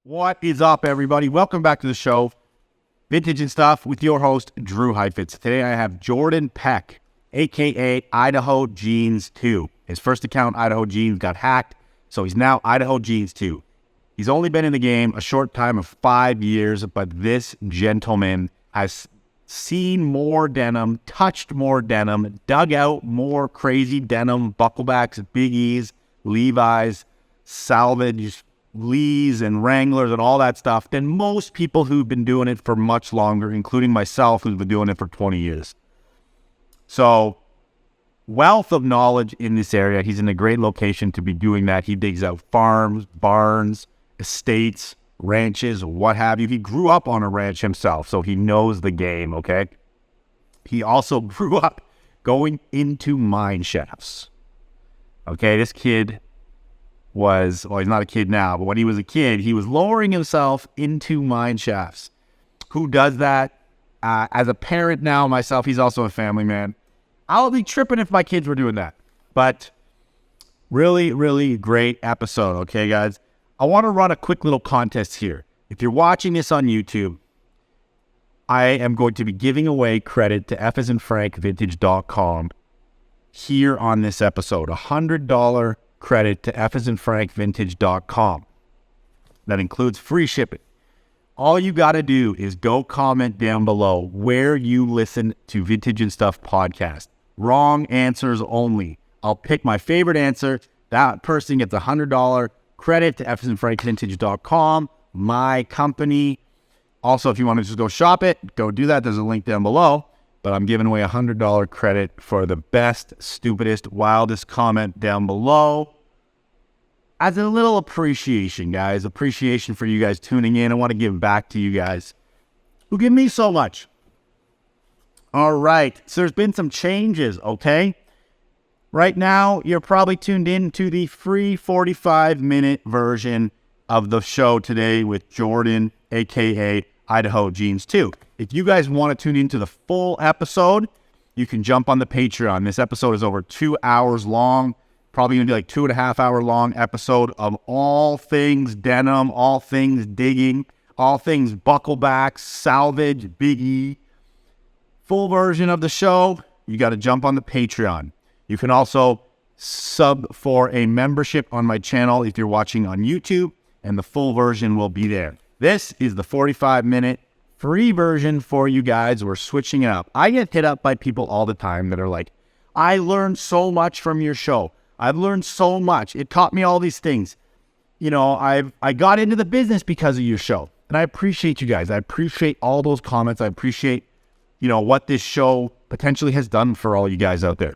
What is up, everybody? Welcome back to the show, Vintage and Stuff, with your host, Drew Heifetz. Today I have Jordan Peck, a.k.a. Idaho Jeans 2. His first account, Idaho Jeans, got hacked, so he's now Idaho Jeans 2. He's only been in the game a short time of 5 years, but this gentleman has seen more denim, touched more denim, dug out more crazy denim, bucklebacks, biggies, Levi's, salvage, Lees and Wranglers and all that stuff than most people who've been doing it for much longer, including myself, who's been doing it for 20 years. So, wealth of knowledge in this area. He's in a great location to be doing that. He digs out farms, barns, estates, ranches, what have you. He grew up on a ranch himself, so he knows the game, okay? He also grew up going into mine shafts. Okay, this kid was, well, he's not a kid now, but when he was a kid, he was lowering himself into mine shafts. Who does that? As a parent now, myself, he's also a family man. I'll be tripping if my kids were doing that. But really, really great episode, okay, guys? I want to run a quick little contest here. If you're watching this on YouTube, I am going to be giving away credit to FasandFrankVintage.com here on this episode. $100 credit to FasandFrankVintage.com. That includes free shipping. All you got to do is go comment down below where you listen to Vintage and Stuff podcast. Wrong answers only. I'll pick my favorite answer. That person gets $100 credit to FasandFrankVintage.com, my company. Also, if you want to just go shop it, go do that. There's a link down below. But I'm giving away $100 credit for the best, stupidest, wildest comment down below. As a little appreciation, guys. Appreciation for you guys tuning in. I want to give back to you guys who give me so much. All right. So there's been some changes, okay? Right now, you're probably tuned in to the free 45-minute version of the show today with Jordan, a.k.a. Idaho Jeans 2. If you guys want to tune into the full episode, you can jump on the Patreon. This episode is over 2 hours long. Probably going to be like 2.5 hour long episode of all things denim, all things digging, all things bucklebacks, salvage, biggie. Full version of the show, you got to jump on the Patreon. You can also sub for a membership on my channel if you're watching on YouTube, and the full version will be there. This is the 45-minute free version for you guys. We're switching it up. I get hit up by people all the time that are like, I learned so much from your show. I've learned so much. It taught me all these things. You know, I got into the business because of your show. And I appreciate you guys. I appreciate all those comments. I appreciate, you know, what this show potentially has done for all you guys out there.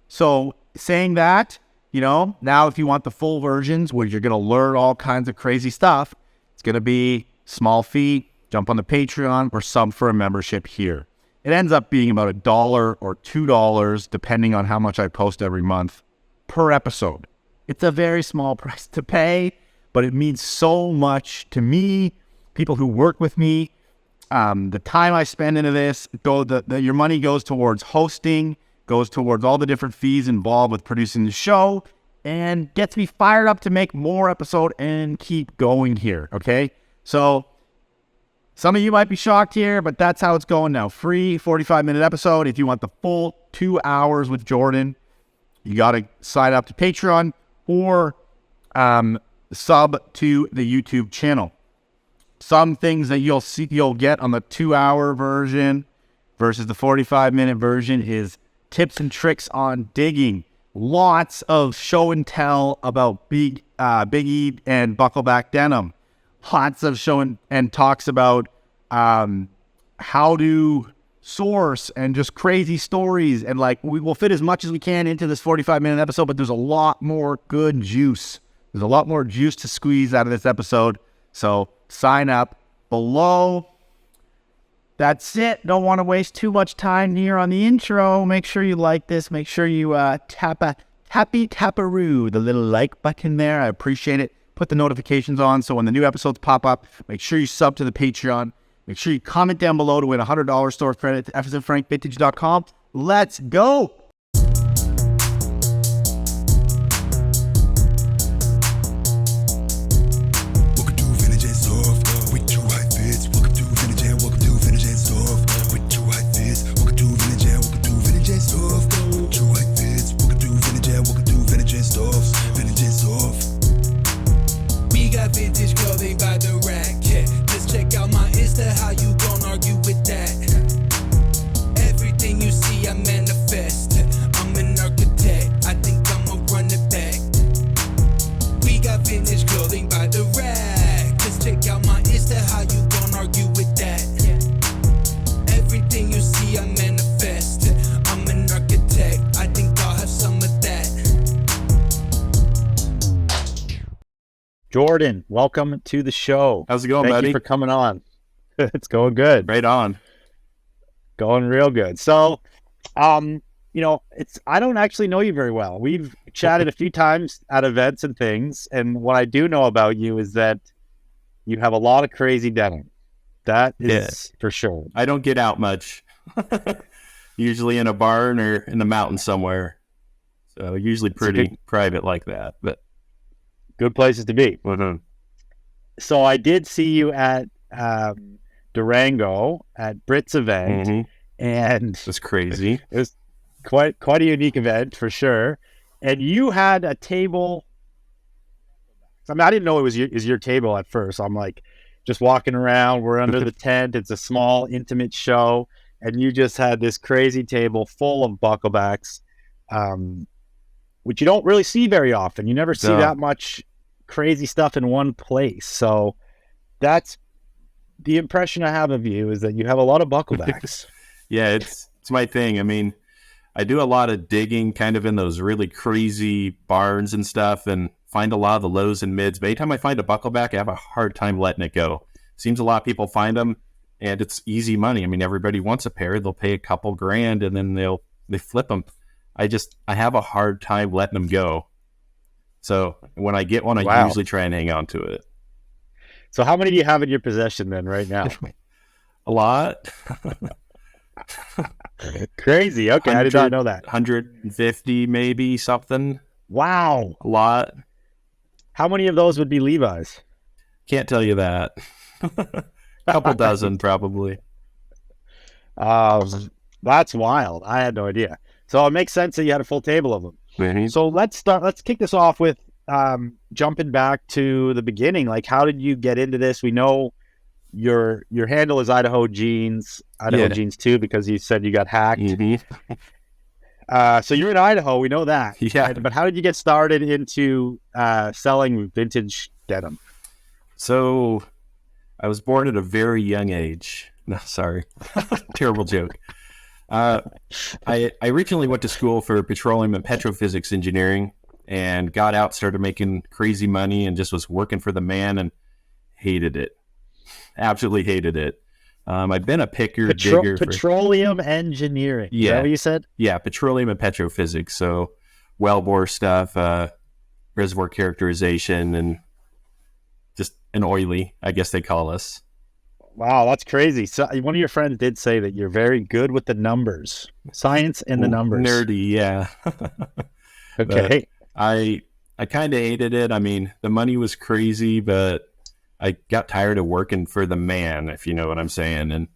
So saying that, you know, now if you want the full versions where you're going to learn all kinds of crazy stuff, it's going to be small fee, jump on the Patreon, or sub for a membership here. It ends up being about $1 or $2, depending on how much I post every month per episode. It's a very small price to pay, but it means so much to me, people who work with me. The time I spend into this, your money goes towards hosting, goes towards all the different fees involved with producing the show, and gets me fired up to make more episode and keep going here, okay? So some of you might be shocked here, but that's how it's going now. Free 45-minute episode. If you want the full 2 hours with Jordan, you got to sign up to Patreon or sub to the YouTube channel. Some things that you'll get on the 2-hour version versus the 45-minute version is tips and tricks on digging. Lots of show and tell about biggie and buckleback denim. Lots of show and talks about how to source and just crazy stories. And like, we will fit as much as we can into this 45-minute episode, but there's a lot more good juice. There's a lot more juice to squeeze out of this episode. So sign up below. That's it. Don't want to waste too much time here on the intro. Make sure you like this. Make sure you tap-a-roo, the little like button there. I appreciate it. Put the notifications on so when the new episodes pop up, make sure you sub to the Patreon. Make sure you comment down below to win $100 store credit to FasandFrankVintage.com. Let's go. Jordan, welcome to the show. How's it going, Thank buddy? you for coming on. It's going good. Right on. Going real good. So, I don't actually know you very well. We've chatted a few times at events and things, and what I do know about you is that you have a lot of crazy denim. That is for sure. I don't get out much. Usually in a barn or in the mountains somewhere. So usually pretty private like that, but good places to be. Mm-hmm. So I did see you at Durango at Brit's event, and it was crazy. It was quite a unique event for sure. And you had a table. I mean, I didn't know it was your table at first. I'm like, just walking around. We're under the tent. It's a small, intimate show, and you just had this crazy table full of bucklebacks, which you don't really see very often. You never see that much crazy stuff in one place. So that's the impression I have of you, is that you have a lot of bucklebacks. Yeah, it's my thing. I mean, I do a lot of digging kind of in those really crazy barns and stuff and find a lot of the lows and mids. But anytime I find a buckleback, I have a hard time letting it go. Seems a lot of people find them and it's easy money. I mean, everybody wants a pair. They'll pay a couple grand and then they flip them. I have a hard time letting them go. So when I get one, I usually try and hang on to it. So how many do you have in your possession then right now? A lot. Crazy. Okay, I did not know that. 150 maybe, something. Wow. A lot. How many of those would be Levi's? Can't tell you that. A couple dozen probably. That's wild. I had no idea. So it makes sense that you had a full table of them. Mm-hmm. So let's kick this off with jumping back to the beginning. Like, how did you get into this? We know your handle is Idaho Jeans, Jeans 2, because you said you got hacked. Mm-hmm. So you're in Idaho, we know that. Yeah. Right? But how did you get started into selling vintage denim? So I was born at a very young age. No, sorry. Terrible joke. I originally went to school for petroleum and petrophysics engineering and got out, started making crazy money and just was working for the man and hated it. Absolutely hated it. I've been a picker, digger. Petroleum engineering. Yeah. Is that what you said? Yeah, petroleum and petrophysics. So wellbore stuff, reservoir characterization, and just an oily, I guess they call us. Wow, that's crazy. So one of your friends did say that you're very good with the numbers, science and the numbers. Nerdy, yeah. Okay. I kind of hated it. I mean, the money was crazy, but I got tired of working for the man, if you know what I'm saying. And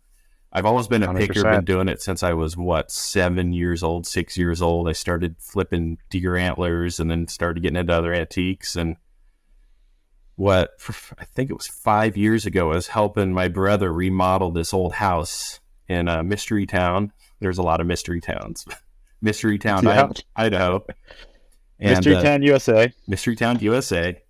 I've always been a 100%. Picker, been doing it since I was, 6 years old. I started flipping deer antlers and then started getting into other antiques. And I think it was 5 years ago, I was helping my brother remodel this old house in a mystery town. There's a lot of mystery towns. Mystery town, yeah. Idaho. And, Mystery Town, USA. Mystery Town, USA.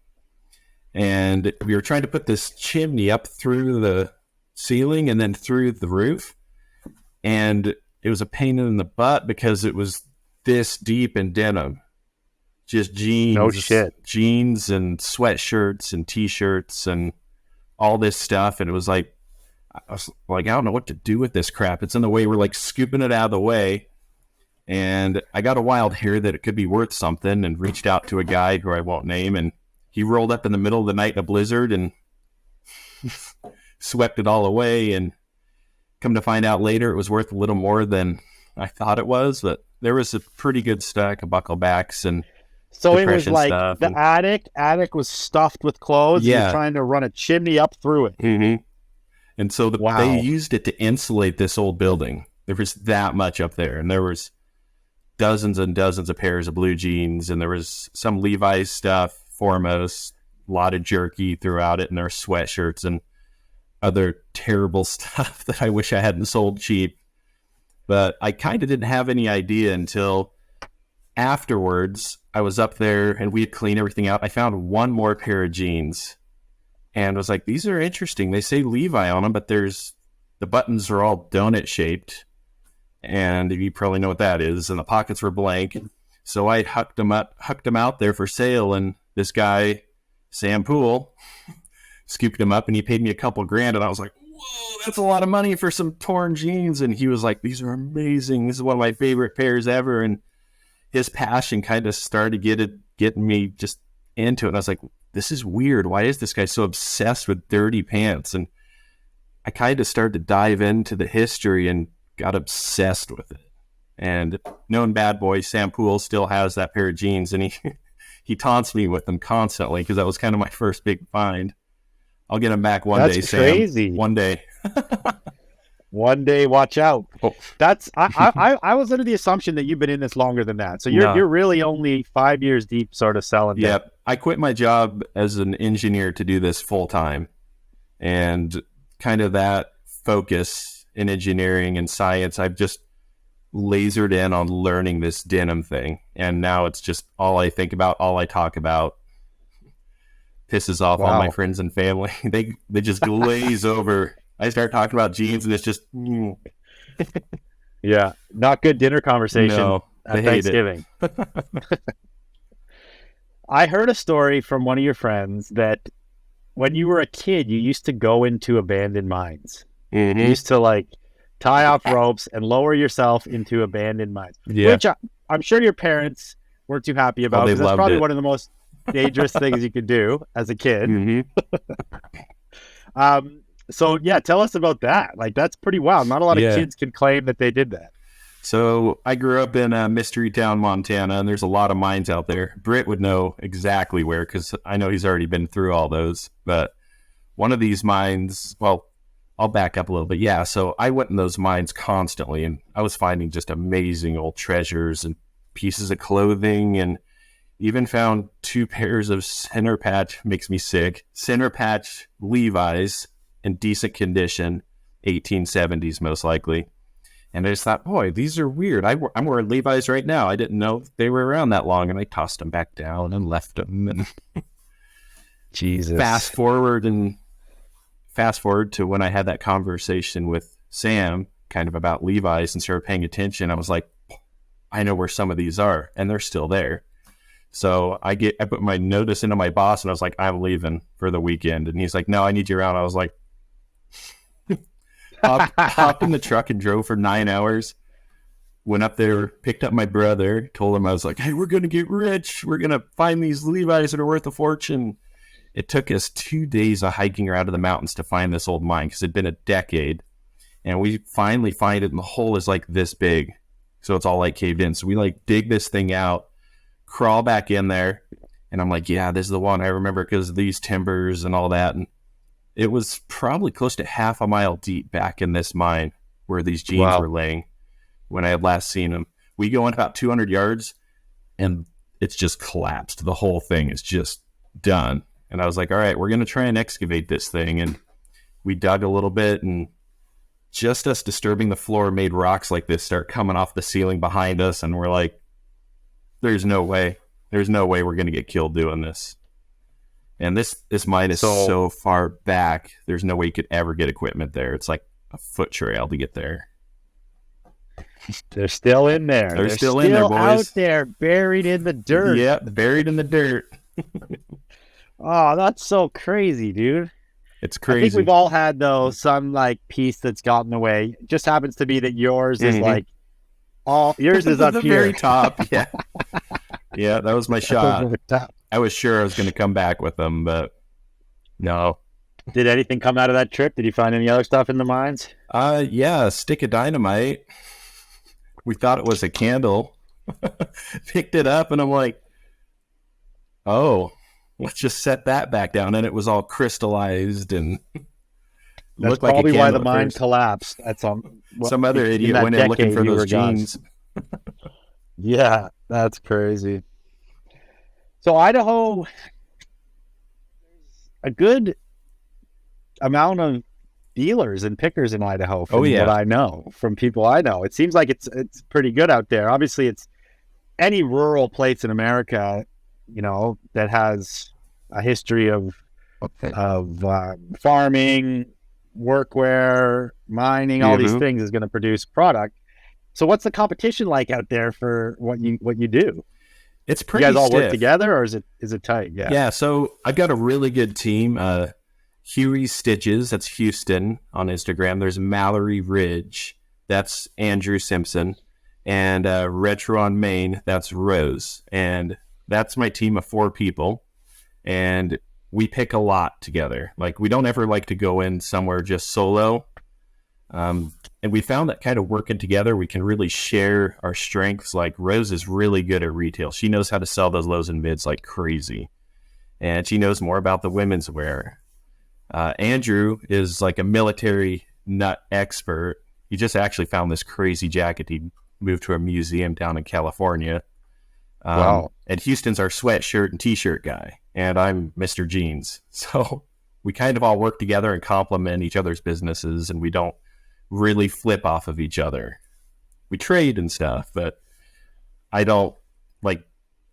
And we were trying to put this chimney up through the ceiling and then through the roof. And it was a pain in the butt because it was this deep in denim. Just jeans. No shit. Jeans and sweatshirts and T-shirts and all this stuff. And it was like, I don't know what to do with this crap. It's in the way. We're like scooping it out of the way. And I got a wild hair that it could be worth something and reached out to a guy who I won't name. And he rolled up in the middle of the night in a blizzard and swept it all away. And come to find out later, it was worth a little more than I thought it was. But there was a pretty good stack of bucklebacks and so it was like the attic was stuffed with clothes. Yeah. You're trying to run a chimney up through it. Mm-hmm. And so they used it to insulate this old building. There was that much up there. And there was dozens and dozens of pairs of blue jeans. And there was some Levi's stuff, foremost, a lot of jerky throughout it. And there were sweatshirts and other terrible stuff that I wish I hadn't sold cheap. But I kind of didn't have any idea until afterwards. I was up there and we had cleaned everything out. I found one more pair of jeans and was like, these are interesting. They say Levi on them, but the buttons are all donut shaped. And you probably know what that is. And the pockets were blank. So I hucked them out there for sale. And this guy Sam Poole scooped him up and he paid me a couple grand. And I was like, whoa, that's a lot of money for some torn jeans. And he was like, these are amazing. This is one of my favorite pairs ever. And his passion kind of started getting me just into it. And I was like, this is weird. Why is this guy so obsessed with dirty pants? And I kind of started to dive into the history and got obsessed with it. And known bad boy Sam Poole still has that pair of jeans, and he taunts me with them constantly because that was kind of my first big find. I'll get them back one day, Sam. That's crazy. One day. One day, watch out. Oh. That's I was under the assumption that you've been in this longer than that. So you're really only 5 years deep, sort of selling. Yep. I quit my job as an engineer to do this full time, and kind of that focus in engineering and science, I've just lasered in on learning this denim thing, and now it's just all I think about, all I talk about. Pisses off all my friends and family. They just glaze over. I start talking about jeans and it's just yeah, not good dinner conversation. No, at Thanksgiving. I heard a story from one of your friends that when you were a kid, you used to go into abandoned mines. Mm-hmm. You used to like tie off ropes and lower yourself into abandoned mines, which I'm sure your parents weren't too happy about, because that's probably one of the most dangerous things you could do as a kid. Mm-hmm. So yeah, tell us about that. Like, that's pretty wild. Not a lot of kids can claim that they did that. So I grew up in Mystery Town, Montana, and there's a lot of mines out there. Britt would know exactly where, because I know he's already been through all those. But one of these mines, well, I'll back up a little bit. Yeah, so I went in those mines constantly, and I was finding just amazing old treasures and pieces of clothing, and even found 2 pairs of center patch, makes me sick, center patch Levi's in decent condition, 1870s most likely. And I just thought, boy, these are weird. I'm wearing Levi's right now. I didn't know they were around that long, and I tossed them back down and left them. And Jesus. Fast forward to when I had that conversation with Sam, kind of about Levi's, and started paying attention. I was like, I know where some of these are, and they're still there. So I put my notice into my boss, and I was like, I'm leaving for the weekend. And he's like, no, I need you around. I was like, hopped in the truck and drove for 9 hours. Went up there, picked up my brother, told him, I was like, hey, we're going to get rich. We're going to find these Levi's that are worth a fortune. It took us 2 days of hiking around to the mountains to find this old mine, because it'd been a decade. And we finally find it, and the hole is like this big. So it's all like caved in. So we like dig this thing out, crawl back in there, and I'm like, yeah, this is the one. I remember because of these timbers and all that. And it was probably close to half a mile deep back in this mine where these jeans were laying when I had last seen them. We go in about 200 yards, and it's just collapsed. The whole thing is just done. And I was like, all right, we're going to try and excavate this thing. And we dug a little bit, and just us disturbing the floor made rocks like this start coming off the ceiling behind us. And we're like, there's no way we're going to get killed doing this. And this mine is so far back, there's no way you could ever get equipment there. It's like a foot trail to get there. They're still in there. They're still in there, boys. Out there, buried in the dirt. Yep, buried in the dirt. Oh, that's so crazy, dude. It's crazy. I think we've all had, though, some like piece that's gotten away. It just happens to be that yours is like yours is up the here. Very top. Yeah. Yeah, that was my shot. I was sure I was going to come back with them, but no. Did anything come out of that trip? Did you find any other stuff in the mines? Yeah, a stick of dynamite. We thought it was a candle. Picked it up, and I'm like, oh, let's just set that back down. And it was all crystallized and looked like a candle. That's probably why the mine collapsed. At some other idiot went in looking for those jeans. Yeah, that's crazy. So Idaho, there's a good amount of dealers and pickers in Idaho from what I know, from people I know. It seems like it's pretty good out there. Obviously, it's any rural place in America, you know, that has a history of farming, workwear, mining, all these things is going to produce product. So what's the competition like out there for what you do? It's You pretty guys all work stiff. together, or is it tight? Yeah. Yeah, so I've got a really good team. Huey Stitches, that's Houston on Instagram. There's Mallory Ridge, that's Andrew Simpson. And Retro on Maine, that's Rose. And that's my team of 4 people. And we pick a lot together. Like, we don't ever like to go in somewhere just solo. And we found that kind of working together, we can really share our strengths. Like, Rose is really good at retail. She knows how to sell those lows and mids like crazy. And she knows more about the women's wear. Andrew is like a military nut expert. He just actually found this crazy jacket. He moved to a museum down in California. Wow. And Houston's our sweatshirt and t-shirt guy. And I'm Mr. Jeans. So we kind of all work together and complement each other's businesses, and we don't really flip off of each other. We trade and stuff, but I don't, like,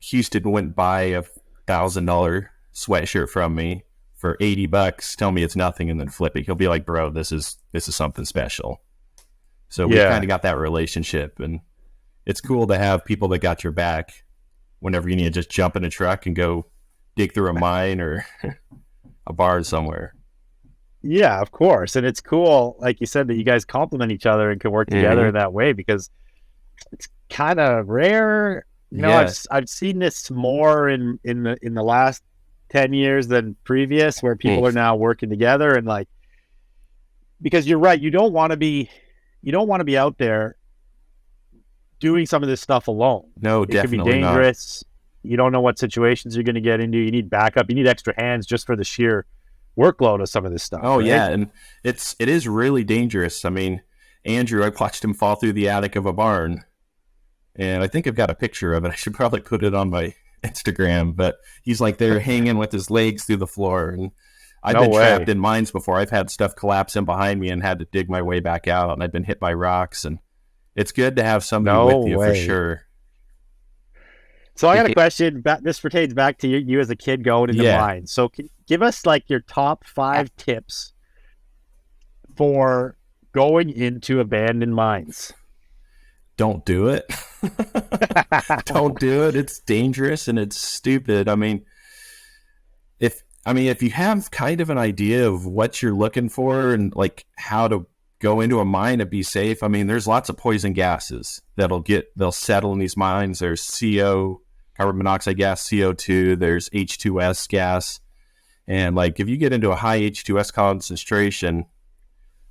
Houston wouldn't buy a $1,000 sweatshirt from me for $80, tell me it's nothing, and then flip it. He'll be like, bro, this is something special. So we kind of got that relationship, and it's cool to have people that got your back whenever you need to just jump in a truck and go dig through a mine or a barn somewhere. Yeah, of course. And it's cool, like you said, that you guys complement each other and can work together in that way, because it's kind of rare. You know, I've seen this more in the last 10 years than previous, where people are now working together, and like, because you're right, you don't want to be out there doing some of this stuff alone. No, it definitely can be dangerous. You don't know what situations you're going to get into. You need backup. You need extra hands just for the sheer workload of some of this stuff. Oh, right? yeah, and it is really dangerous. I mean, Andrew, I watched him fall through the attic of a barn, and I think I've got a picture of it. I should probably put it on my Instagram, but he's like there hanging with his legs through the floor, and I've been trapped in mines before. I've had stuff collapse in behind me and had to dig my way back out, and I've been hit by rocks, and it's good to have somebody with you for sure. So I got a question. This pertains back to you as a kid going into mines. So give us like your top 5 tips for going into abandoned mines. Don't do it. Don't do it. It's dangerous and it's stupid. I mean, if you have kind of an idea of what you're looking for and like how to go into a mine and be safe, I mean, there's lots of poison gases they'll settle in these mines. There's CO, carbon monoxide gas, CO2, there's H2S gas. And like, if you get into a high H2S concentration,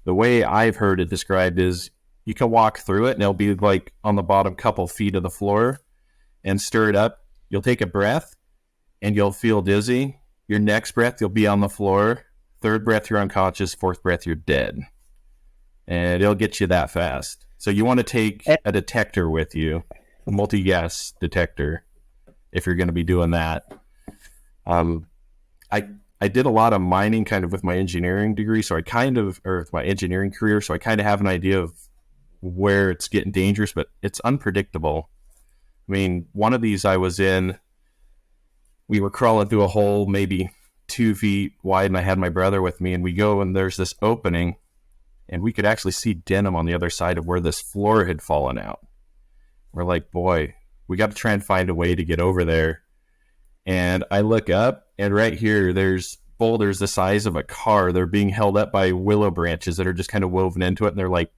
the way I've heard it described is you can walk through it and it'll be like on the bottom couple feet of the floor, and stir it up. You'll take a breath and you'll feel dizzy. Your next breath, you'll be on the floor. Third breath, you're unconscious. Fourth breath, you're dead. And it'll get you that fast. So you want to take a detector with you, a multi-gas detector, if you're going to be doing that. I did a lot of mining kind of with my engineering degree, or my engineering career, so I kind of have an idea of where it's getting dangerous, but it's unpredictable. I mean, one of these I was in, we were crawling through a hole maybe 2 feet wide, and I had my brother with me, and we go, and there's this opening, and we could actually see denim on the other side of where this floor had fallen out. We're like, boy, we got to try and find a way to get over there. And I look up, and right here, there's boulders the size of a car. They're being held up by willow branches that are just kind of woven into it, and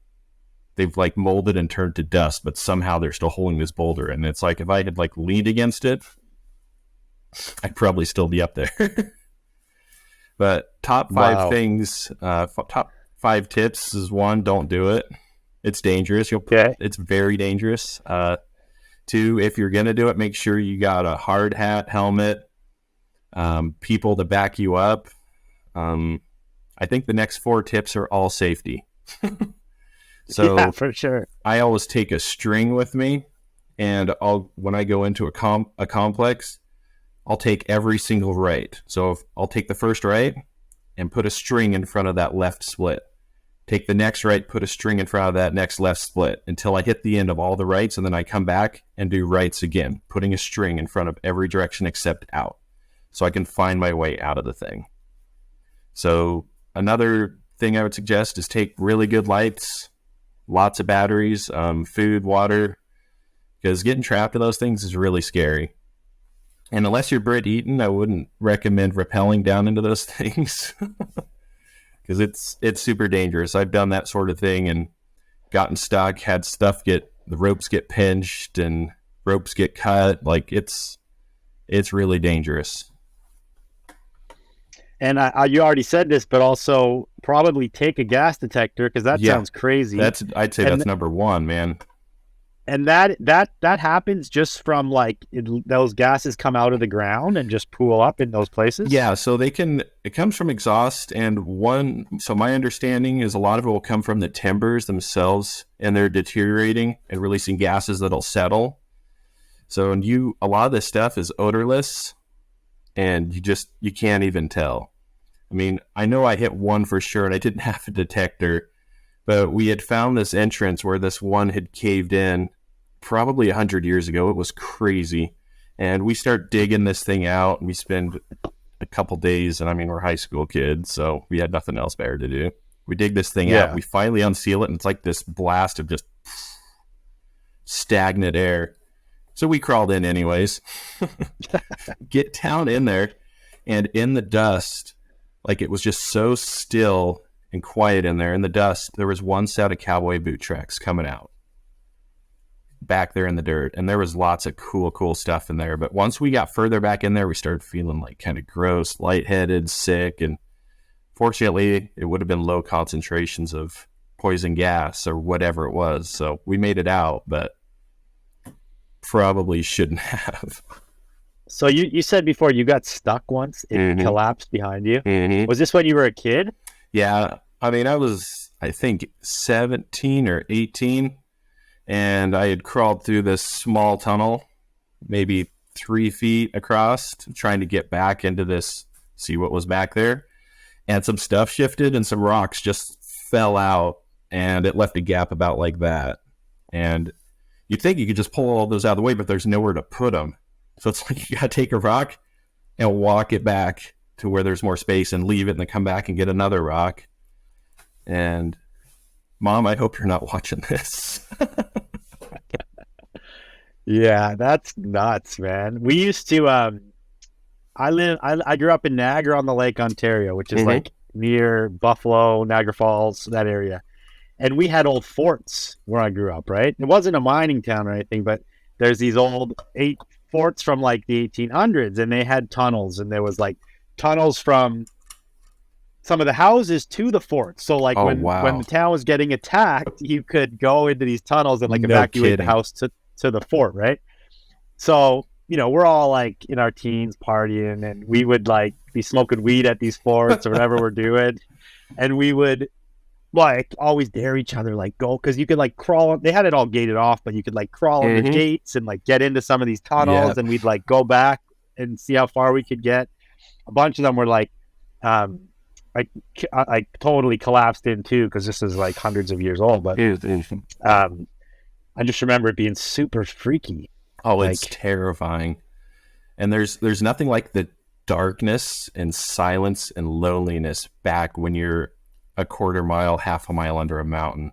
they've like molded and turned to dust, but somehow they're still holding this boulder. And it's like, if I had like leaned against it, I'd probably still be up there. But top 5 things, top 5 tips is 1, don't do it. It's dangerous. It's very dangerous. 2, if you're going to do it, make sure you got a hard hat, helmet, people to back you up. I think the next 4 tips are all safety. So yeah, for sure. I always take a string with me, and when I go into a complex, I'll take every single right. So I'll take the first right and put a string in front of that left split. Take the next right, put a string in front of that next left split until I hit the end of all the rights, and then I come back and do rights again, putting a string in front of every direction except out, so I can find my way out of the thing. So another thing I would suggest is take really good lights, lots of batteries, food, water, because getting trapped in those things is really scary. And unless you're Brit Eaton, I wouldn't recommend rappelling down into those things because it's super dangerous. I've done that sort of thing and gotten stuck, had the ropes get pinched and ropes get cut. Like it's really dangerous. And you already said this, but also probably take a gas detector because that sounds crazy. I'd say that's number one, man. And that happens just from like those gases come out of the ground and just pool up in those places. Yeah, so it comes from exhaust, and so my understanding is a lot of it will come from the timbers themselves, and they're deteriorating and releasing gases that'll settle. So a lot of this stuff is odorless, and you can't even tell. I mean, I know I hit one for sure, and I didn't have a detector. But we had found this entrance where this one had caved in probably 100 years ago. It was crazy. And we start digging this thing out, and we spend a couple days, and I mean, we're high school kids, so we had nothing else better to do. We dig this thing out. We finally unseal it, and it's like this blast of just stagnant air. So we crawled in anyways. Get down in there, and in the dust, like it was just so still and quiet in there. In the dust, there was one set of cowboy boot tracks coming out back there in the dirt, and there was lots of cool stuff in there. But once we got further back in there, we started feeling like kind of gross, lightheaded, sick, and fortunately it would have been low concentrations of poison gas or whatever it was, so we made it out, but probably shouldn't have. So you said before you got stuck once. It collapsed behind you. Was this when you were a kid? Yeah, I mean, I think 17 or 18, and I had crawled through this small tunnel, maybe 3 feet across, trying to get back into this, see what was back there, and some stuff shifted, and some rocks just fell out, and it left a gap about like that. And you'd think you could just pull all those out of the way, but there's nowhere to put them. So it's like you got to take a rock and walk it back to where there's more space and leave it and then come back and get another rock. And Mom, I hope you're not watching this. Yeah, that's nuts, man. We used to I grew up in Niagara on the Lake, Ontario, which is like near Buffalo, Niagara Falls, that area. And we had old forts where I grew up, right? It wasn't a mining town or anything, but there's these old forts from like the 1800s, and they had tunnels, and there was like tunnels from some of the houses to the fort. So like when the town was getting attacked, you could go into these tunnels and like evacuate the house to the fort, right? So, you know, we're all like in our teens partying, and we would like be smoking weed at these forts or whatever we're doing. And we would like always dare each other, like go, because you could like crawl. They had it all gated off, but you could like crawl under gates and like get into some of these tunnels, and we'd like go back and see how far we could get. A bunch of them were like, I totally collapsed in too, because this is like hundreds of years old. But I just remember it being super freaky. Oh, like, it's terrifying. And there's nothing like the darkness and silence and loneliness back when you're a quarter mile, half a mile under a mountain.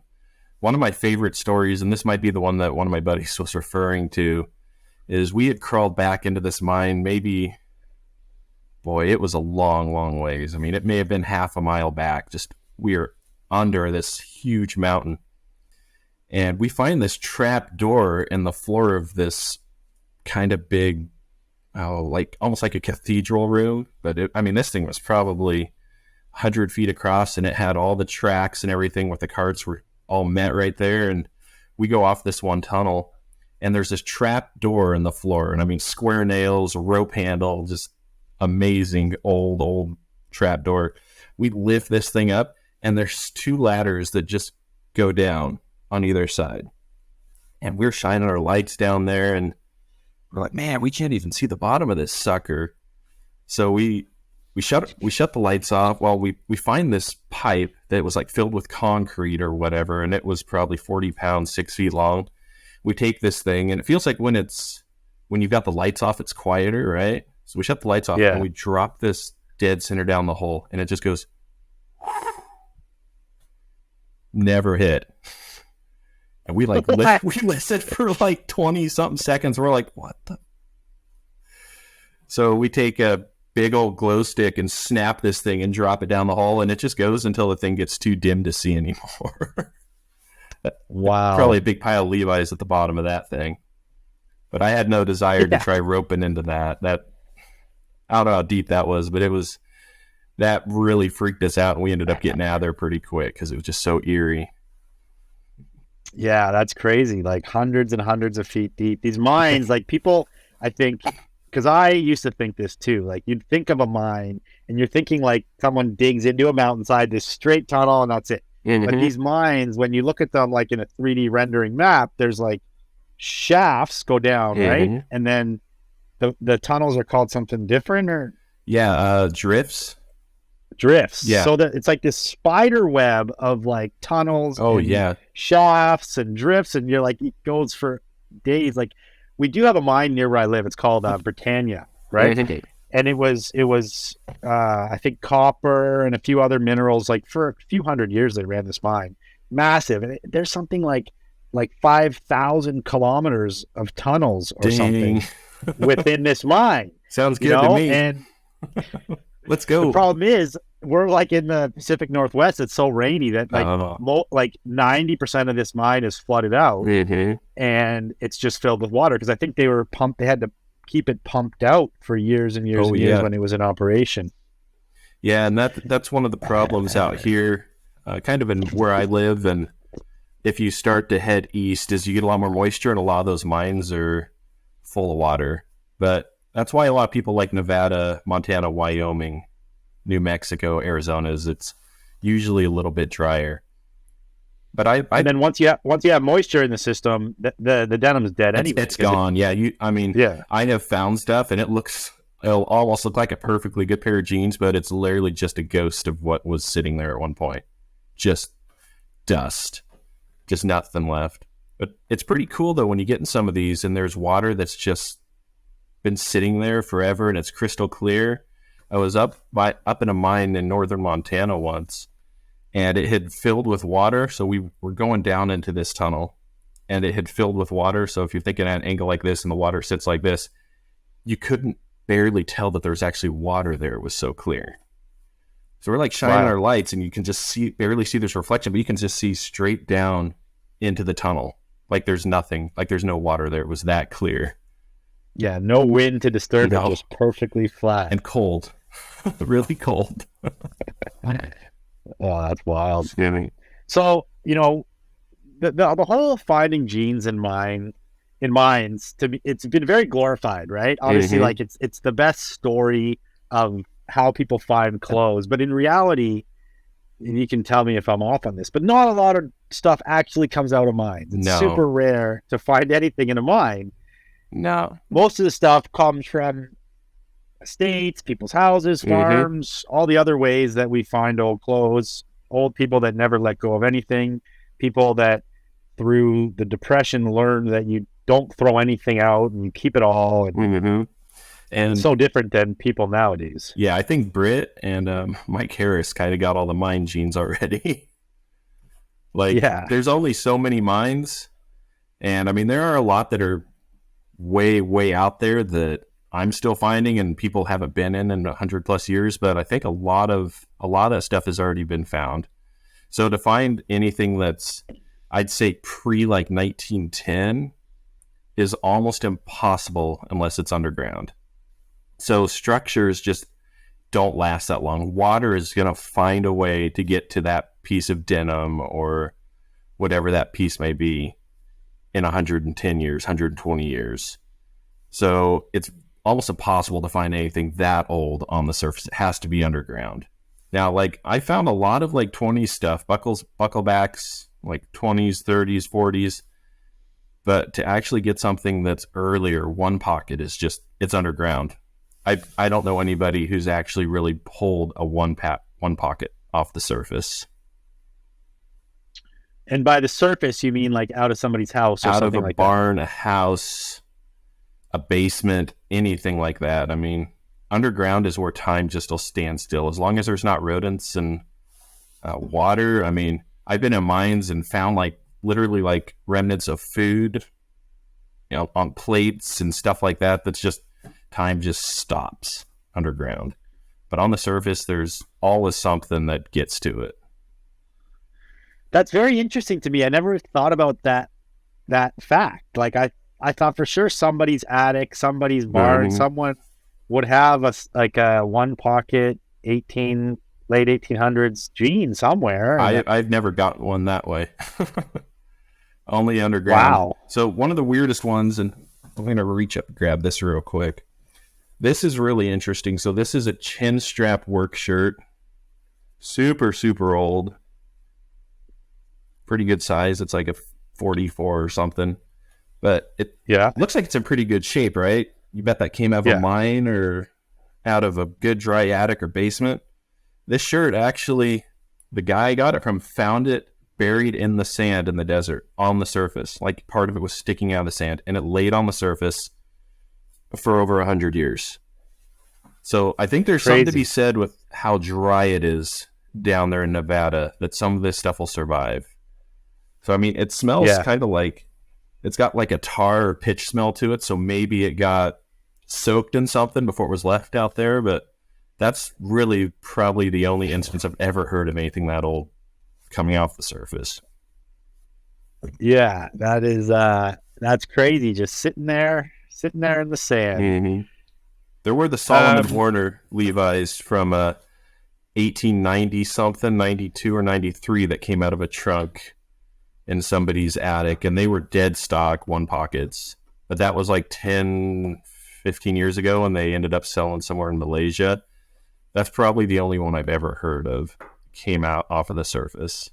One of my favorite stories, and this might be the one that one of my buddies was referring to, is we had crawled back into this mine maybe, boy, it was a long ways. I mean, it may have been half a mile back. Just we are under this huge mountain. And we find this trap door in the floor of this kind of big, like almost like a cathedral room. But this thing was probably 100 feet across, and it had all the tracks and everything with the carts were all met right there. And we go off this one tunnel, and there's this trap door in the floor. And I mean, square nails, rope handle, just amazing old trap door. We lift this thing up, and there's 2 ladders that just go down on either side. And we're shining our lights down there, and we're like, man, we can't even see the bottom of this sucker. So we shut the lights off while we find this pipe that was like filled with concrete or whatever, and it was probably 40 pounds, 6 feet long. We take this thing, and it feels like when you've got the lights off, it's quieter, right? So we shut the lights off, and we drop this dead center down the hole, and it just goes, never hit. And we like we listened for like 20 something seconds. We're like, what the? So we take a big old glow stick and snap this thing and drop it down the hole, and it just goes until the thing gets too dim to see anymore. Wow. Probably a big pile of Levi's at the bottom of that thing. But I had no desire to try roping into that. I don't know how deep that was, but that really freaked us out, and we ended up getting out of there pretty quick because it was just so eerie. Yeah, that's crazy. Like hundreds and hundreds of feet deep. These mines, like people, I think, because I used to think this too. Like you'd think of a mine and you're thinking like someone digs into a mountainside, this straight tunnel, and that's it. Mm-hmm. But these mines, when you look at them like in a 3D rendering map, there's like shafts go down, right? And then the tunnels are called something different, or drifts. Yeah. So that it's like this spider web of like tunnels. Shafts and drifts, and you're like, it goes for days. Like we do have a mine near where I live. It's called Britannia, right? And it was I think copper and a few other minerals. Like for a few hundred years they ran this mine, massive. And there's something like 5,000 kilometers of tunnels or something within this mine. Sounds good to me. And let's go. The problem is we're like in the Pacific Northwest. It's so rainy that like 90% of this mine is flooded out, and it's just filled with water because I think they had to keep it pumped out for years and years years when it was in operation. Yeah, and that's one of the problems out here, kind of in where I live, and if you start to head east, is you get a lot more moisture, and a lot of those mines are full of water. But that's why a lot of people like Nevada, Montana, Wyoming, New Mexico, Arizona, it's usually a little bit drier. But and then once you have moisture in the system, the denim is dead anyway. It's gone. I have found stuff, and it'll almost look like a perfectly good pair of jeans, but it's literally just a ghost of what was sitting there at one point. Just dust. Just nothing left. But it's pretty cool though when you get in some of these and there's water that's just been sitting there forever and it's crystal clear. I was up in a mine in northern Montana once, and it had filled with water. So we were going down into this tunnel, and it had filled with water. So if you're thinking at an angle like this and the water sits like this, you couldn't barely tell that there was actually water there. It was so clear. So we're like shining our lights, and you can just barely see this reflection, but you can just see straight down into the tunnel. Like there's nothing, like there's no water there. It was that clear. Yeah, no wind to disturb it, just perfectly flat. And cold. Really cold. Oh, that's wild. Yeah. So, the whole finding genes in mines, it's been very glorified, right? Obviously, like it's the best story of how people find clothes. But in reality, and you can tell me if I'm off on this, but not a lot of stuff actually comes out of mines. It's super rare to find anything in a mine. No. Most of the stuff comes from estates, people's houses, farms, all the other ways that we find old clothes, old people that never let go of anything, people that through the Depression learned that you don't throw anything out and you keep it all. And it's so different than people nowadays. Yeah, I think Britt and Mike Harris kind of got all the mine genes already. There's only so many mines. And I mean, there are a lot that are way, way out there that I'm still finding and people haven't been in 100 plus years. But I think a lot of that stuff has already been found. So to find anything that's, I'd say pre like 1910 is almost impossible unless it's underground. So structures just don't last that long. Water is going to find a way to get to that piece of denim or whatever that piece may be in 110 years, 120 years. So it's almost impossible to find anything that old on the surface. It has to be underground. Now, like I found a lot of like 20s stuff, bucklebacks, like 20s, 30s, 40s. But to actually get something that's earlier, one pocket is just, it's underground. I don't know anybody who's actually really pulled a one pocket off the surface. And by the surface, you mean like out of somebody's house or out something of a like barn, that? A house, a basement, anything like that. I mean, underground is where time just will stand still. As long as there's not rodents and water. I mean, I've been in mines and found like literally like remnants of food, on plates and stuff like that. That's just time just stops underground. But on the surface, there's always something that gets to it. That's very interesting to me. I never thought about that fact. Like I thought for sure somebody's attic, somebody's barn, someone would have a one pocket late 1800s jean somewhere. I've never gotten one that way. Only underground. Wow. So one of the weirdest ones, and I'm going to reach up and grab this real quick. This is really interesting. So this is a chin strap work shirt. Super, super old. Pretty good size. It's like a 44 or something. But it looks like it's in pretty good shape, right? You bet that came out of a mine or out of a good dry attic or basement. This shirt, actually, the guy I got it from found it buried in the sand in the desert on the surface. Like part of it was sticking out of the sand, and it laid on the surface for over 100 years. So I think there's something to be said with how dry it is down there in Nevada, that some of this stuff will survive. So, I mean, it smells kind of like, it's got like a tar or pitch smell to it. So maybe it got soaked in something before it was left out there. But that's really probably the only instance I've ever heard of anything that old coming off the surface. Yeah, that's crazy. Just sitting there in the sand. Mm-hmm. There were the Solomon Warner Levi's from 1890 something, 92 or 93 that came out of a trunk in somebody's attic, and they were dead stock one pockets. But that was like 10, 15 years ago, and they ended up selling somewhere in Malaysia. That's probably the only one I've ever heard of came out off of the surface.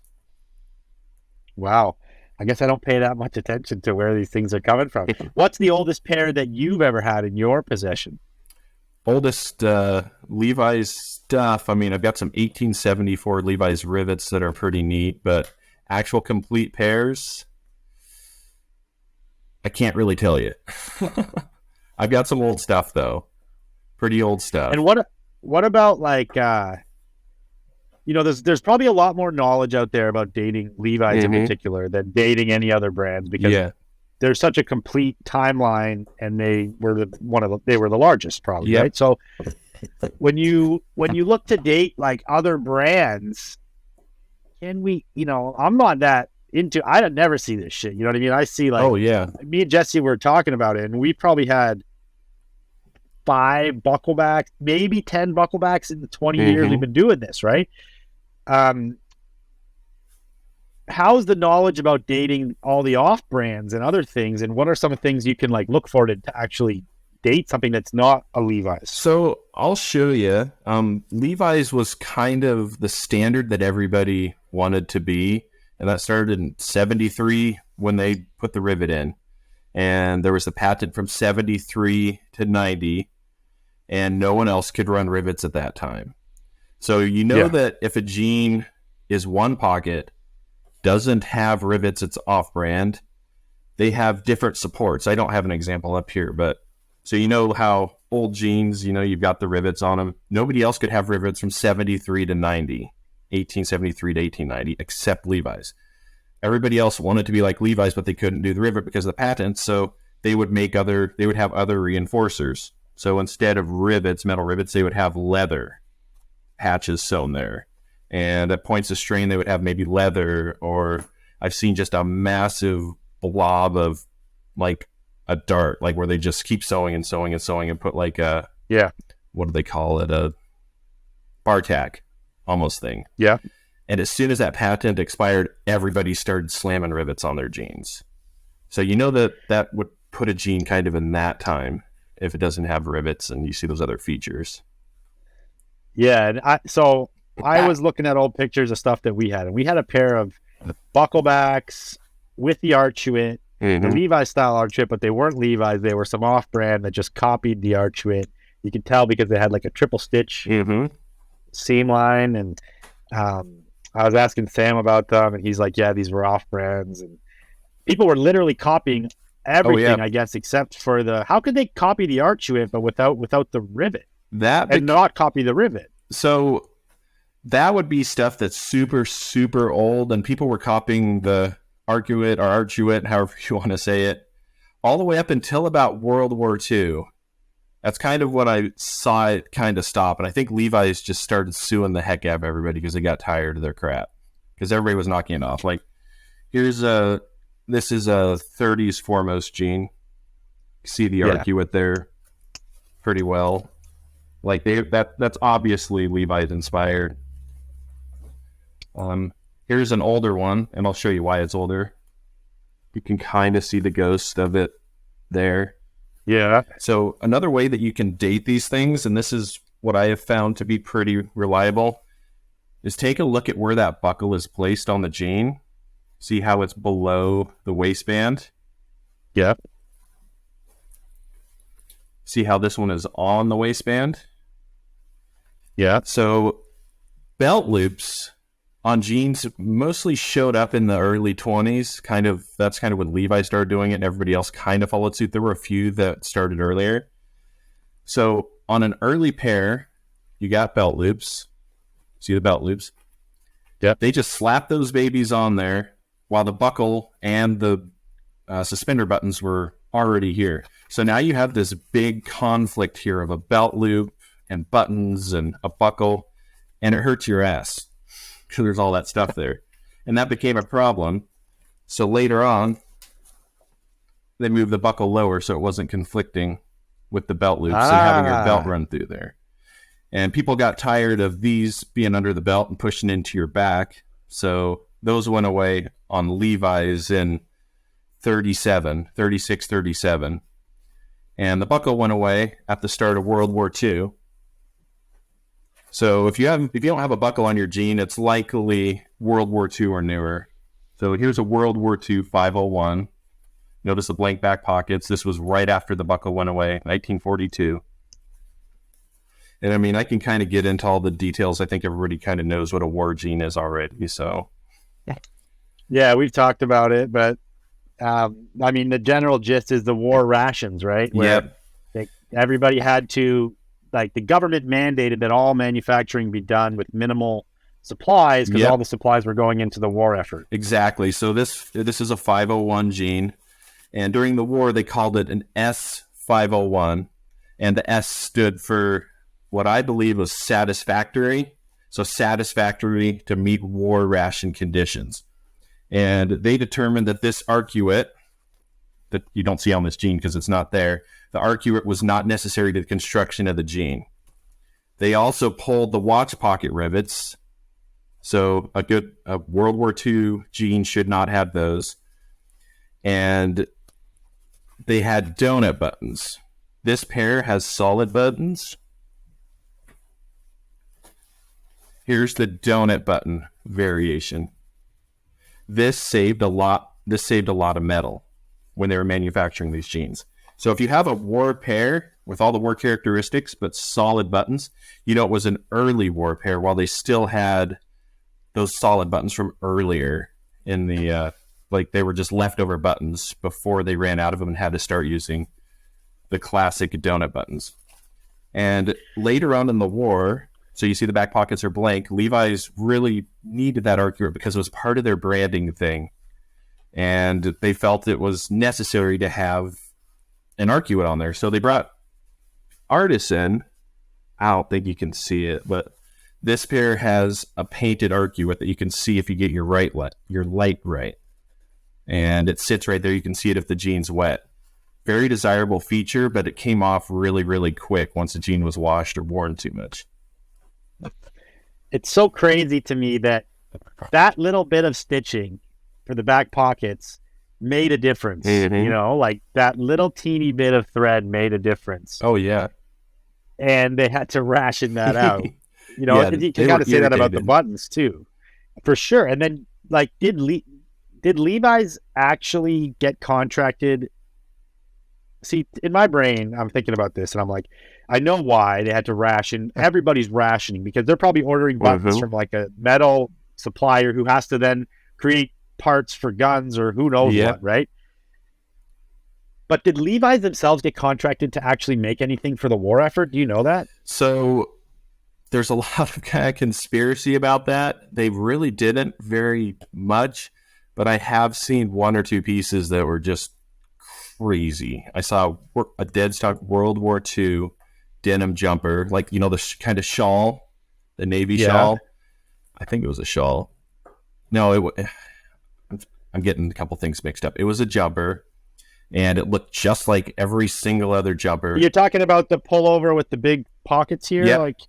Wow. I guess I don't pay that much attention to where these things are coming from. What's the oldest pair that you've ever had in your possession? Oldest Levi's stuff. I mean, I've got some 1874 Levi's rivets that are pretty neat, but actual complete pairs, I can't really tell you. I've got some old stuff, though. Pretty old stuff. And what about like, there's probably a lot more knowledge out there about dating Levi's in particular than dating any other brands, because there's such a complete timeline, and they were the largest probably, right? So when you look to date like other brands, can we, I'm not that into, I never see this shit. You know what I mean? I see like, me and Jesse were talking about it, and we probably had 5 bucklebacks, maybe 10 bucklebacks in the 20 years we've been doing this, right? How's the knowledge about dating all the off brands and other things, and what are some of the things you can like look for to actually date something that's not a Levi's? So I'll show you. Levi's was kind of the standard that everybody wanted to be, and that started in 73 when they put the rivet in, and there was the patent from 73 to 90, and no one else could run rivets at that time. So that if a jean is one pocket, doesn't have rivets, it's off-brand, they have different supports. I don't have an example up here, but so how old jeans, you've got the rivets on them. Nobody else could have rivets from 73 to 90, 1873 to 1890, except Levi's. Everybody else wanted to be like Levi's, but they couldn't do the rivet because of the patent, so they would have other reinforcers. So instead of rivets, metal rivets, they would have leather patches sewn there. And at points of strain, they would have maybe leather, or I've seen just a massive blob of like a dart, like where they just keep sewing and sewing and sewing and put like a, what do they call it? A bar tack almost thing. Yeah. And as soon as that patent expired, everybody started slamming rivets on their jeans. So that would put a jean kind of in that time if it doesn't have rivets and you see those other features. Yeah. And I was looking at old pictures of stuff that we had, and we had a pair of bucklebacks with the archuit, the Levi style archuit, but they weren't Levi's. They were some off brand that just copied the archuit. You could tell because they had like a triple stitch seam line. And I was asking Sam about them, and he's like, yeah, these were off brands. And people were literally copying everything, I guess, except for how could they copy the archuit, but without the rivet and not copy the rivet? So that would be stuff that's super, super old, and people were copying the archuit, however you want to say it, all the way up until about World War II. That's kind of what I saw it kind of stop. And I think Levi's just started suing the heck out of everybody because they got tired of their crap. Because everybody was knocking it off. Like, this is a 30s foremost jean. You see the arcuate there pretty well. Like that's obviously Levi's inspired. Here's an older one, and I'll show you why it's older. You can kind of see the ghost of it there. Yeah. So another way that you can date these things, and this is what I have found to be pretty reliable, is take a look at where that buckle is placed on the jean. See how it's below the waistband? Yeah. See how this one is on the waistband? Yeah. So belt loops on jeans mostly showed up in the early 20s. That's kind of when Levi started doing it, and everybody else kind of followed suit. There were a few that started earlier. So on an early pair, you got belt loops. See the belt loops? Yep. They just slap those babies on there while the buckle and the suspender buttons were already here. So now you have this big conflict here of a belt loop and buttons and a buckle, and it hurts your ass because there's all that stuff there. And that became a problem. So later on, they moved the buckle lower so it wasn't conflicting with the belt loops and having your belt run through there. And people got tired of these being under the belt and pushing into your back. So those went away on Levi's in 36, 37. And the buckle went away at the start of World War II. So if you don't have a buckle on your jean, it's likely World War II or newer. So here's a World War II 501. Notice the blank back pockets. This was right after the buckle went away, 1942. And I mean, I can kind of get into all the details. I think everybody kind of knows what a war jean is already. So, yeah, we've talked about it, but I mean, the general gist is the war rations, right? Where everybody had to, like, the government mandated that all manufacturing be done with minimal supplies because all the supplies were going into the war effort. Exactly. So this is a 501 jean, and during the war they called it an S501, and the S stood for what I believe was satisfactory. So satisfactory to meet war ration conditions. And they determined that this arcuate, that you don't see on this jean because it's not there, the arcuate was not necessary to the construction of the jean. They also pulled the watch pocket rivets. So a World War II jean should not have those. And they had donut buttons. This pair has solid buttons. Here's the donut button variation. This saved a lot of metal when they were manufacturing these jeans. So if you have a war pair with all the war characteristics but solid buttons, you know it was an early war pair while they still had those solid buttons from earlier in the like they were just leftover buttons before they ran out of them and had to start using the classic donut buttons. And later on in the war, so you see the back pockets are blank. Levi's really needed that arcuate because it was part of their branding thing. And they felt it was necessary to have an arcuate on there. So they brought Artisan. I don't think you can see it, but this pair has a painted arcuate that you can see if you get your light right. And it sits right there. You can see it if the jean's wet. Very desirable feature, but it came off really, really quick once the jean was washed or worn too much. It's so crazy to me that little bit of stitching for the back pockets made a difference. Mm-hmm. You know, like that little teeny bit of thread made a difference. Oh, yeah. And they had to ration that out. You know, you can kind of say that about the buttons too, for sure. And then, like, did Levi's actually get contracted? See, in my brain, I'm thinking about this, and I'm like, I know why they had to ration. Everybody's rationing because they're probably ordering buttons from like a metal supplier who has to then create parts for guns or who knows what, right? But did Levi's themselves get contracted to actually make anything for the war effort? Do you know that? So there's a lot of kind of conspiracy about that. They really didn't very much, but I have seen one or two pieces that were just crazy. I saw a dead stock World War II denim jumper, like, you know, the kind of shawl, the navy shawl. I think it was a shawl. No, I'm getting a couple things mixed up. It was a jumper, and it looked just like every single other jumper. You're talking about the pullover with the big pockets here? Yep. Like,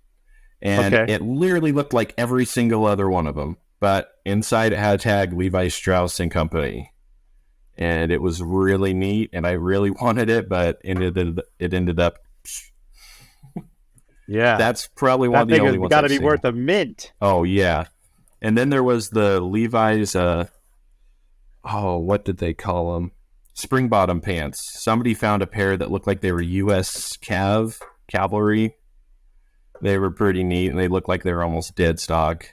and it literally looked like every single other one of them. But inside it had a tag, Levi Strauss and Company. And it was really neat, and I really wanted it, but it ended up... Yeah. That's probably one of the only ones got to I've be seen. worth a mint. Oh, yeah. And then there was the Levi's, what did they call them? Spring bottom pants. Somebody found a pair that looked like they were U.S. cavalry. They were pretty neat, and they looked like they were almost dead stock.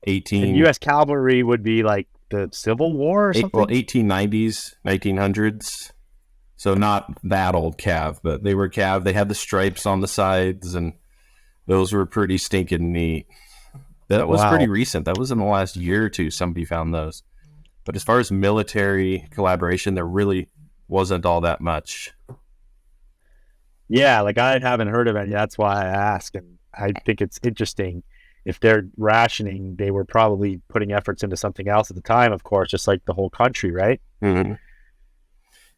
And U.S. cavalry would be like the Civil War or something? Well, 1890s, 1900s. So not that old cav, but they were cav. They had the stripes on the sides, and those were pretty stinking neat. That was pretty recent. That was in the last year or two somebody found those. But as far as military collaboration, there really wasn't all that much. Yeah, like I haven't heard of it. That's why I ask. And I think it's interesting. If they're rationing, they were probably putting efforts into something else at the time, of course, just like the whole country, right? Mm-hmm.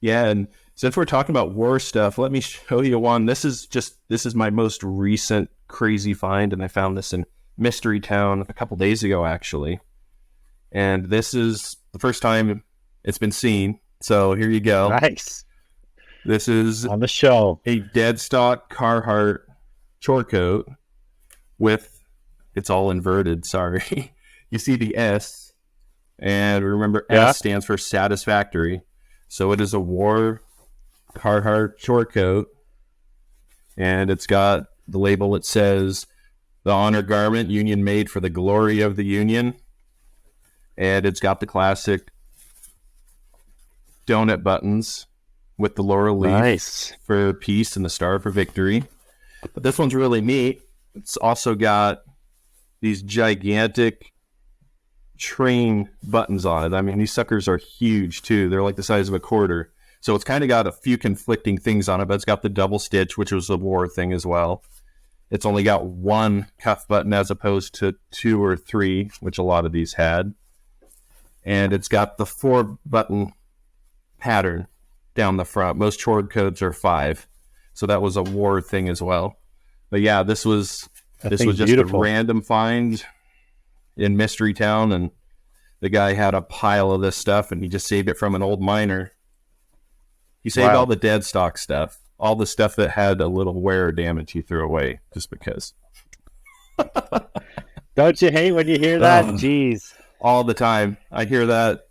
Yeah, and since we're talking about war stuff, let me show you one. This is my most recent crazy find, and I found this in Mystery Town a couple days ago, actually. And this is the first time it's been seen. So here you go. Nice. This is on the show. A dead stock Carhartt chore coat with, it's all inverted, sorry. You see the S, and remember S stands for satisfactory. So it is a war Carhartt chore coat, and it's got the label that says, "The honor garment, union made for the glory of the union." And it's got the classic donut buttons with the laurel leaf for peace and the star for victory. But this one's really neat. It's also got these gigantic train buttons on it. I mean, these suckers are huge too. They're like the size of a quarter. So it's kind of got a few conflicting things on it, but it's got the double stitch, which was a war thing as well. It's only got one cuff button as opposed to 2 or 3, which a lot of these had. And it's got the 4-button pattern down the front. Most chore coats are 5. So that was a war thing as well. But yeah, this was just beautiful. A random find in Mystery Town, and the guy had a pile of this stuff, and he just saved it from an old miner. He saved all the dead stock stuff, all the stuff that had a little wear or damage he threw away, just because. Don't you hate when you hear that? Jeez. All the time. I hear that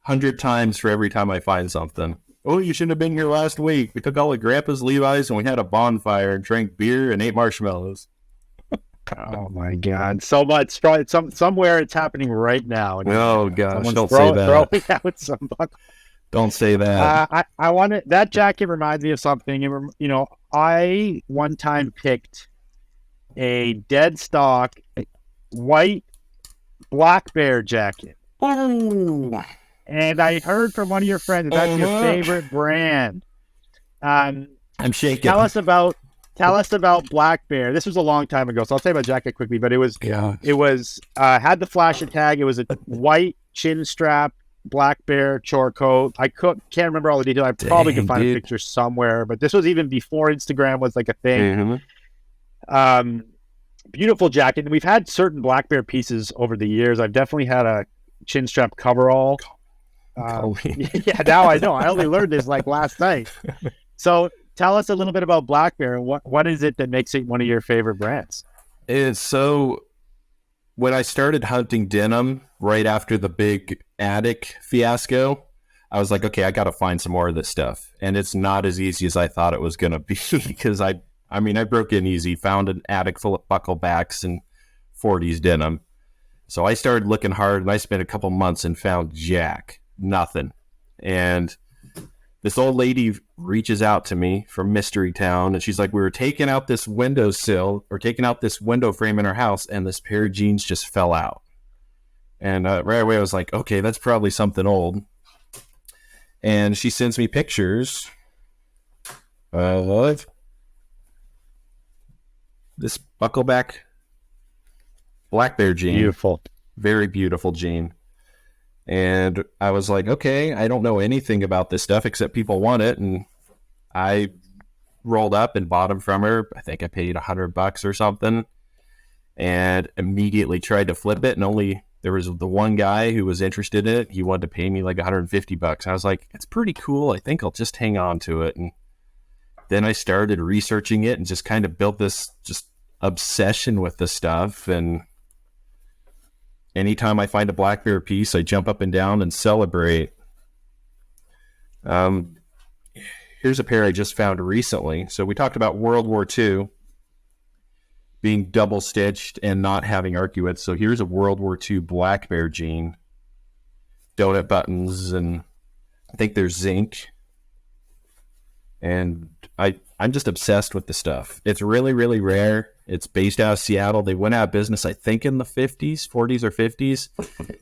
100 times for every time I find something. Oh, you shouldn't have been here last week. We took all of Grandpa's Levi's and we had a bonfire and drank beer and ate marshmallows. Oh my God! So much. Somewhere it's happening right now. Oh gosh! Don't say that. Throwing out some Don't say that. I wanted that jacket. Reminds me of something. I one time picked a dead stock white black bear jacket. Oh. And I heard from one of your friends that's your favorite brand. I'm shaking. Tell us about Black Bear. This was a long time ago, so I'll tell you about jacket quickly. But it was had the flasher tag. It was a white chin strap Black Bear chore coat. I can't remember all the details. I probably can find a picture somewhere. But this was even before Instagram was like a thing. Mm-hmm. Beautiful jacket. And we've had certain Black Bear pieces over the years. I've definitely had a chin strap coverall. Yeah, now I know. I only learned this like last night. So tell us a little bit about Black Bear. What is it that makes it one of your favorite brands? It's so when I started hunting denim right after the big attic fiasco, I was like, okay, I got to find some more of this stuff. And it's not as easy as I thought it was going to be because I broke in easy, found an attic full of bucklebacks and 40s denim. So I started looking hard and I spent a couple months and found nothing. And this old lady reaches out to me from Mystery Town, and she's like, we were taking out this windowsill or taking out this window frame in our house, and this pair of jeans just fell out. And right away I was like, okay, that's probably something old. And she sends me pictures of this buckleback black bear jean. Beautiful. Very beautiful jean. And I was like, okay, I don't know anything about this stuff except people want it. And I rolled up and bought them from her. I think I paid $100 or something, and immediately tried to flip it. And only there was the one guy who was interested in it. He wanted to pay me like $150. I was like, it's pretty cool. I think I'll just hang on to it. And then I started researching it and just kind of built this just obsession with the stuff. And anytime I find a black bear piece, I jump up and down and celebrate. Here's a pair I just found recently. So we talked about World War II being double stitched and not having arcuettes. So here's a World War II black bear jean, donut buttons, and I think there's zinc. And I'm just obsessed with the stuff. It's really, really rare. It's based out of Seattle. They went out of business, I think, in the 40s or 50s.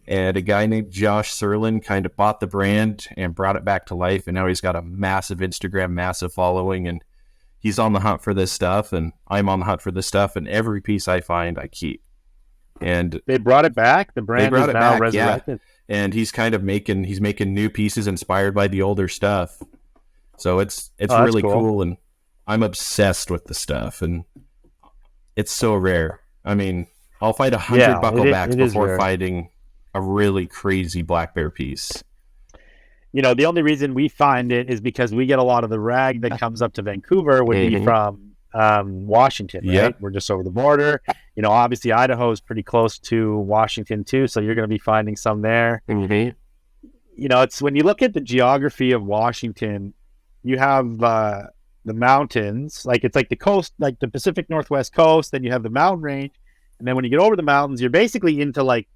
And a guy named Josh Serlin kind of bought the brand and brought it back to life. And now he's got a massive Instagram, massive following. And he's on the hunt for this stuff. And I'm on the hunt for this stuff. And every piece I find, I keep. And they brought it back. The brand is now resurrected. Yeah. And he's kind of making new pieces inspired by the older stuff. So it's really cool. And I'm obsessed with the stuff. And it's so rare. I mean, I'll fight 100 bucklebacks before fighting a really crazy black bear piece. You know, the only reason we find it is because we get a lot of the rag that comes up to Vancouver would be from Washington, right? Yep. We're just over the border. You know, obviously Idaho is pretty close to Washington too, so you're going to be finding some there. Mm-hmm. You know, it's when you look at the geography of Washington, you have the mountains, like it's like the coast, like the Pacific Northwest coast, then you have the mountain range, and then when you get over the mountains, you're basically into like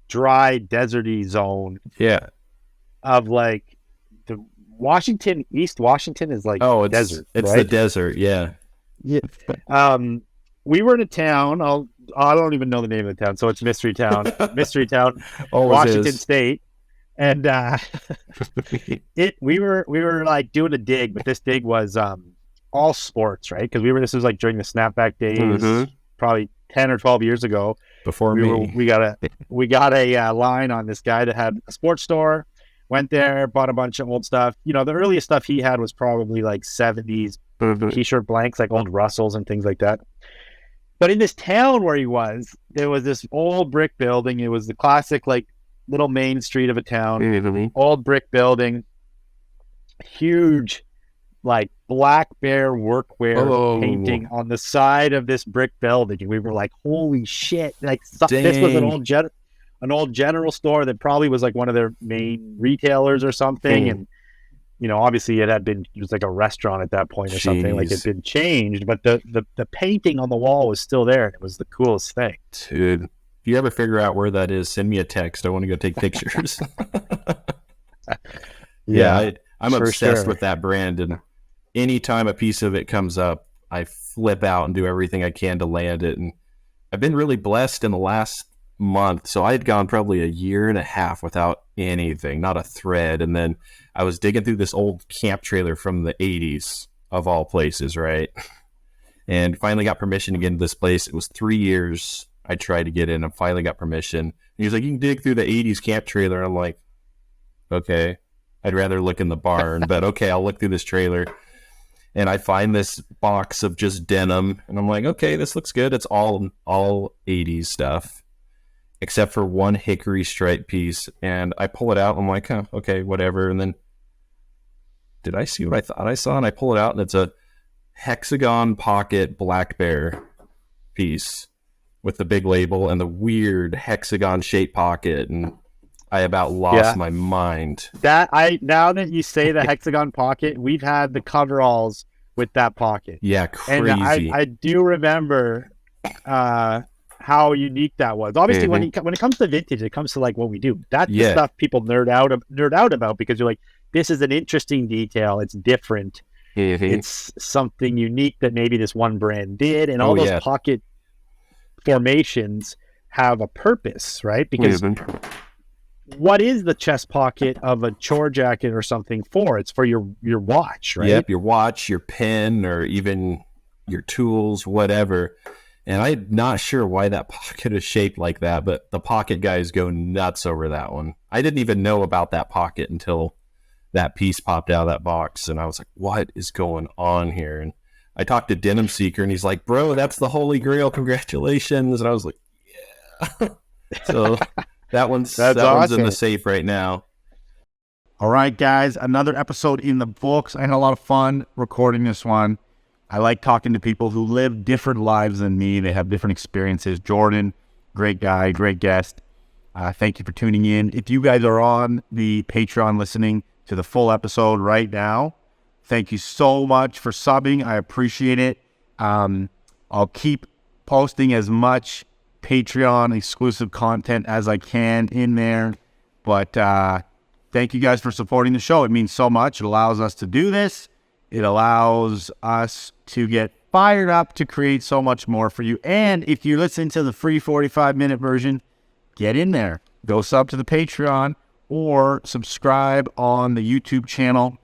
dry, deserty zone. Yeah. Of like the East Washington is like desert. It's right? the desert, yeah. Yeah. We were in a town. I don't even know the name of the town, so it's Mystery Town. Mystery Town, Washington State. And we were like doing a dig, but this dig was all sports, right? Because this was like during the snapback days, probably 10 or 12 years ago. Before we got a line on this guy that had a sports store. Went there, bought a bunch of old stuff. You know, the earliest stuff he had was probably like 70s t-shirt blanks, like old Russells and things like that. But in this town where he was, there was this old brick building. It was the classic like little main street of a town, old brick building, huge like black bear workwear painting on the side of this brick building. And we were like, holy shit. Like this was an old general store that probably was like one of their main retailers or something. And, you know, obviously it was like a restaurant at that point or something, like it had been changed, but the painting on the wall was still there. And it was the coolest thing. Dude, if you ever figure out where that is, send me a text. I want to go take pictures. I'm obsessed with that brand. And anytime a piece of it comes up, I flip out and do everything I can to land it. And I've been really blessed in the last month. So I had gone probably a year and a half without anything, not a thread. And then I was digging through this old camp trailer from the 80s of all places, right? And finally got permission to get into this place. It was 3 years I tried to get in. I finally got permission. And he was like, you can dig through the 80s camp trailer. And I'm like, okay, I'd rather look in the barn, but okay, I'll look through this trailer. And I find this box of just denim. And I'm like, okay, this looks good. It's all 80s stuff, except for one hickory stripe piece. And I pull it out. I'm like, huh, okay, whatever. And then did I see what I thought I saw? And I pull it out, and it's a hexagon pocket black bear piece with the big label and the weird hexagon shaped pocket. And I about lost my mind. Now that you say the hexagon pocket, we've had the coveralls with that pocket. Yeah, crazy. And I do remember how unique that was. Obviously, when it comes to vintage, it comes to like what we do. That's the stuff people nerd out about, because you're like, this is an interesting detail. It's different. It's something unique that maybe this one brand did, and all those pocket formations have a purpose, right? Because what is the chest pocket of a chore jacket or something for? It's for your watch, right? Yep, your watch, your pen, or even your tools, whatever. And I'm not sure why that pocket is shaped like that, but the pocket guys go nuts over that one. I didn't even know about that pocket until that piece popped out of that box, and I was like, what is going on here? And I talked to Denim Seeker, and he's like, bro, that's the holy grail, congratulations. And I was like, yeah. So that one's in the safe right now. All right, guys, another episode in the books. I had a lot of fun recording this one. I like talking to people who live different lives than me. They have different experiences. Jordan, great guy, great guest. Thank you for tuning in. If you guys are on the Patreon listening to the full episode right now, thank you so much for subbing. I appreciate it. I'll keep posting as much Patreon exclusive content as I can in there. But thank you guys for supporting the show. It means so much. It allows us to do this. It allows us to get fired up to create so much more for you. And if you listen to the free 45-minute version, get in there. Go sub to the Patreon or subscribe on the YouTube channel.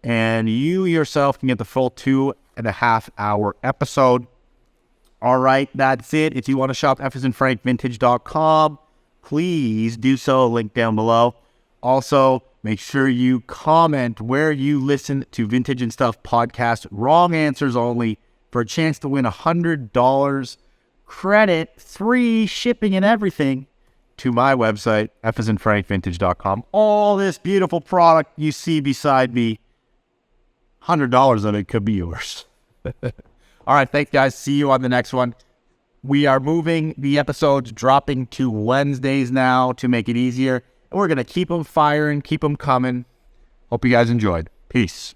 And you yourself can get the full 2.5-hour episode. All right, that's it. If you want to shop FSandFrankVintage.com, please do so. Link down below. Also, make sure you comment where you listen to Vintage and Stuff podcast. Wrong answers only for a chance to win $100 credit, free shipping and everything to my website, FSandFrankVintage.com. All this beautiful product you see beside me, $100 of it could be yours. All right, thanks, guys. See you on the next one. We are moving the episodes, dropping to Wednesdays now to make it easier. And we're going to keep them firing, keep them coming. Hope you guys enjoyed. Peace.